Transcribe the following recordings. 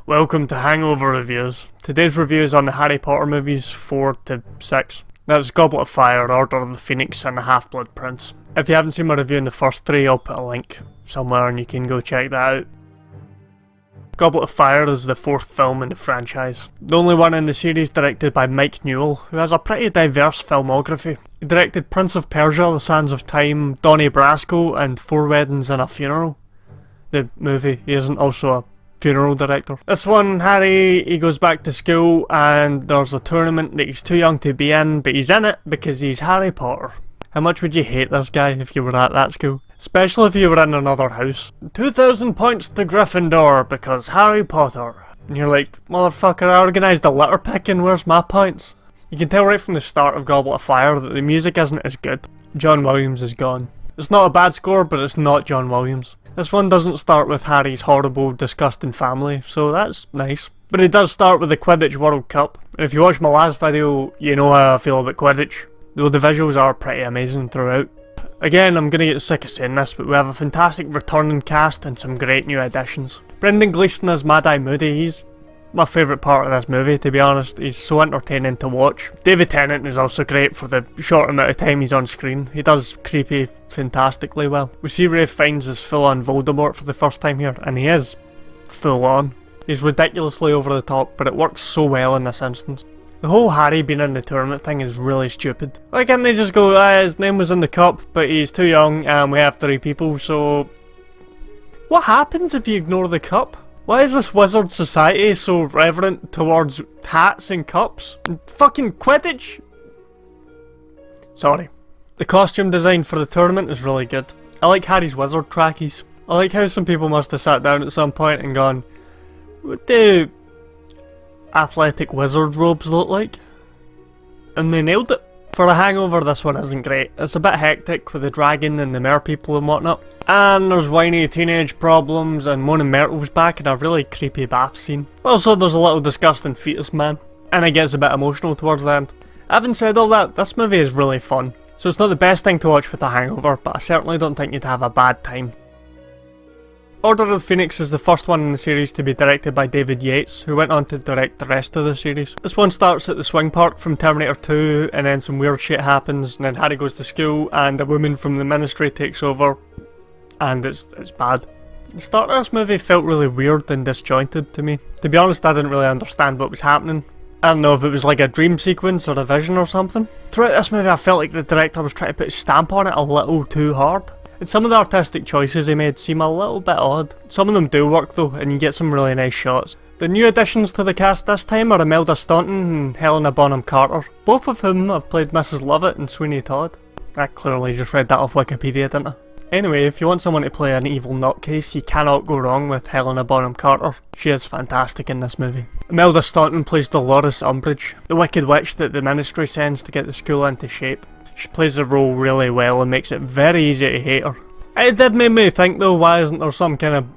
Welcome to Hangover Reviews. Today's review is on the Harry Potter movies 4 to 6. That's Goblet of Fire, Order of the Phoenix and the Half-Blood Prince. If you haven't seen my review in the first 3, I'll put a link somewhere and you can go check that out. Goblet of Fire is the 4th film in the franchise. The only one in the series directed by Mike Newell, who has a pretty diverse filmography. He directed Prince of Persia, The Sands of Time, Donnie Brasco and 4 Weddings and a Funeral. The movie, he isn't also a funeral director. This one, Harry, he goes back to school and there's a tournament that he's too young to be in, but he's in it because he's Harry Potter. How much would you hate this guy if you were at that school? Especially if you were in another house. 2,000 points to Gryffindor because Harry Potter. And you're like, motherfucker, I organised a litter picking, where's my points? You can tell right from the start of Goblet of Fire that the music isn't as good. John Williams is gone. It's not a bad score, but it's not John Williams. This one doesn't start with Harry's horrible, disgusting family, so that's nice. But it does start with the Quidditch World Cup. And if you watched my last video, you know how I feel about Quidditch. Though the visuals are pretty amazing throughout. Again, I'm gonna get sick of saying this, but we have a fantastic returning cast and some great new additions. Brendan Gleeson as Mad-Eye Moody, he's my favourite part of this movie, to be honest. He's so entertaining to watch. David Tennant is also great for the short amount of time he's on screen. He does creepy fantastically well. We see Ralph Fiennes as full-on Voldemort for the first time here, and he is full-on. He's ridiculously over the top, but it works so well in this instance. The whole Harry being in the tournament thing is really stupid. Why can't they just go, his name was in the cup, but he's too young and we have 3 people, so... What happens if you ignore the cup? Why is this wizard society so reverent towards hats and cups? And fucking Quidditch? Sorry. The costume design for the tournament is really good. I like Harry's wizard trackies. I like how some people must have sat down at some point and gone, what do athletic wizard robes look like? And they nailed it. For a Hangover, this one isn't great. It's a bit hectic with the dragon and the mer people and whatnot. And there's whiny teenage problems and Mona Myrtle's back in a really creepy bath scene. Also, there's a little disgusting fetus man. And it gets a bit emotional towards the end. Having said all that, this movie is really fun. So it's not the best thing to watch with a hangover, but I certainly don't think you'd have a bad time. Order of the Phoenix is the first one in the series to be directed by David Yates, who went on to direct the rest of the series. This one starts at the swing park from Terminator 2, and then some weird shit happens, and then Harry goes to school, and a woman from the ministry takes over, and it's bad. The start of this movie felt really weird and disjointed to me. To be honest, I didn't really understand what was happening. I don't know if it was like a dream sequence or a vision or something. Throughout this movie I felt like the director was trying to put a stamp on it a little too hard. And some of the artistic choices he made seem a little bit odd. Some of them do work though, and you get some really nice shots. The new additions to the cast this time are Imelda Staunton and Helena Bonham Carter, both of whom have played Mrs. Lovett and Sweeney Todd. I clearly just read that off Wikipedia, didn't I? Anyway, if you want someone to play an evil nutcase, you cannot go wrong with Helena Bonham Carter. She is fantastic in this movie. Imelda Staunton plays Dolores Umbridge, the wicked witch that the ministry sends to get the school into shape. She plays the role really well and makes it very easy to hate her. It did make me think though, why isn't there some kind of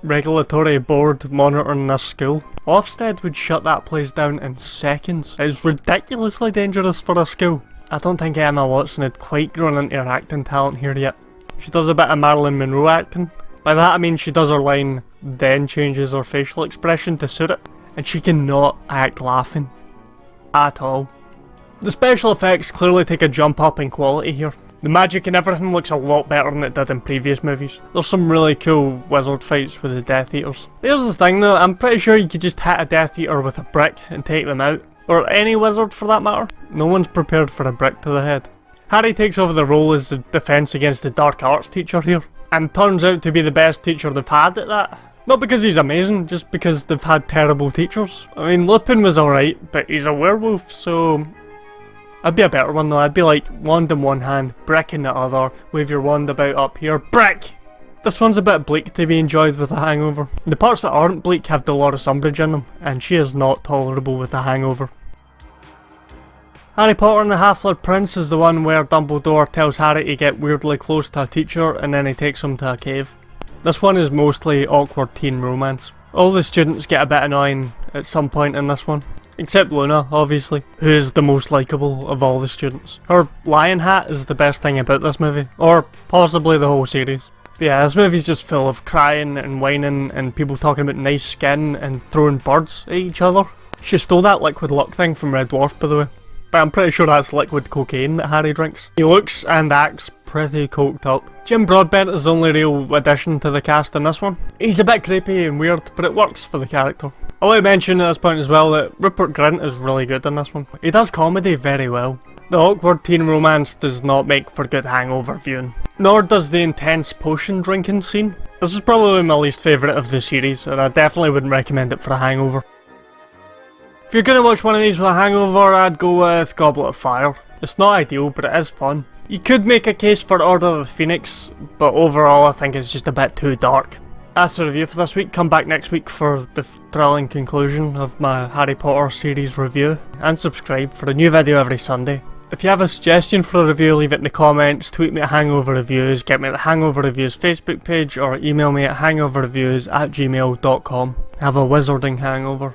regulatory board monitoring this school? Ofsted would shut that place down in seconds. It's ridiculously dangerous for a school. I don't think Emma Watson had quite grown into her acting talent here yet. She does a bit of Marilyn Monroe acting. By that I mean she does her line, then changes her facial expression to suit it, and she cannot act laughing. At all. The special effects clearly take a jump up in quality here. The magic and everything looks a lot better than it did in previous movies. There's some really cool wizard fights with the Death Eaters. Here's the thing though, I'm pretty sure you could just hit a Death Eater with a brick and take them out. Or any wizard for that matter. No one's prepared for a brick to the head. Harry takes over the role as the defence against the dark arts teacher here. And turns out to be the best teacher they've had at that. Not because he's amazing, just because they've had terrible teachers. I mean, Lupin was alright, but he's a werewolf, so... I'd be a better one though. I'd be like, wand in one hand, brick in the other, wave your wand about up here, brick! This one's a bit bleak to be enjoyed with a hangover. The parts that aren't bleak have Dolores Umbridge in them, and she is not tolerable with a hangover. Harry Potter and the Half-Blood Prince is the one where Dumbledore tells Harry to get weirdly close to a teacher and then he takes him to a cave. This one is mostly awkward teen romance. All the students get a bit annoying at some point in this one. Except Luna, obviously, who is the most likeable of all the students. Her lion hat is the best thing about this movie, or possibly the whole series. But yeah, this movie's just full of crying and whining and people talking about nice skin and throwing birds at each other. She stole that liquid luck thing from Red Dwarf, by the way. But I'm pretty sure that's liquid cocaine that Harry drinks. He looks and acts pretty coked up. Jim Broadbent is the only real addition to the cast in this one. He's a bit creepy and weird, but it works for the character. I want to mention at this point as well that Rupert Grint is really good in this one. He does comedy very well. The awkward teen romance does not make for good hangover viewing. Nor does the intense potion drinking scene. This is probably my least favourite of the series, and I definitely wouldn't recommend it for a hangover. If you're going to watch one of these with a hangover, I'd go with Goblet of Fire. It's not ideal, but it is fun. You could make a case for Order of the Phoenix, but overall I think it's just a bit too dark. That's the review for this week. Come back next week for the thrilling conclusion of my Harry Potter series review, and subscribe for a new video every Sunday. If you have a suggestion for a review, leave it in the comments, tweet me at Hangover Reviews, get me at the Hangover Reviews Facebook page, or email me at hangoverreviews@gmail.com. Have a wizarding hangover.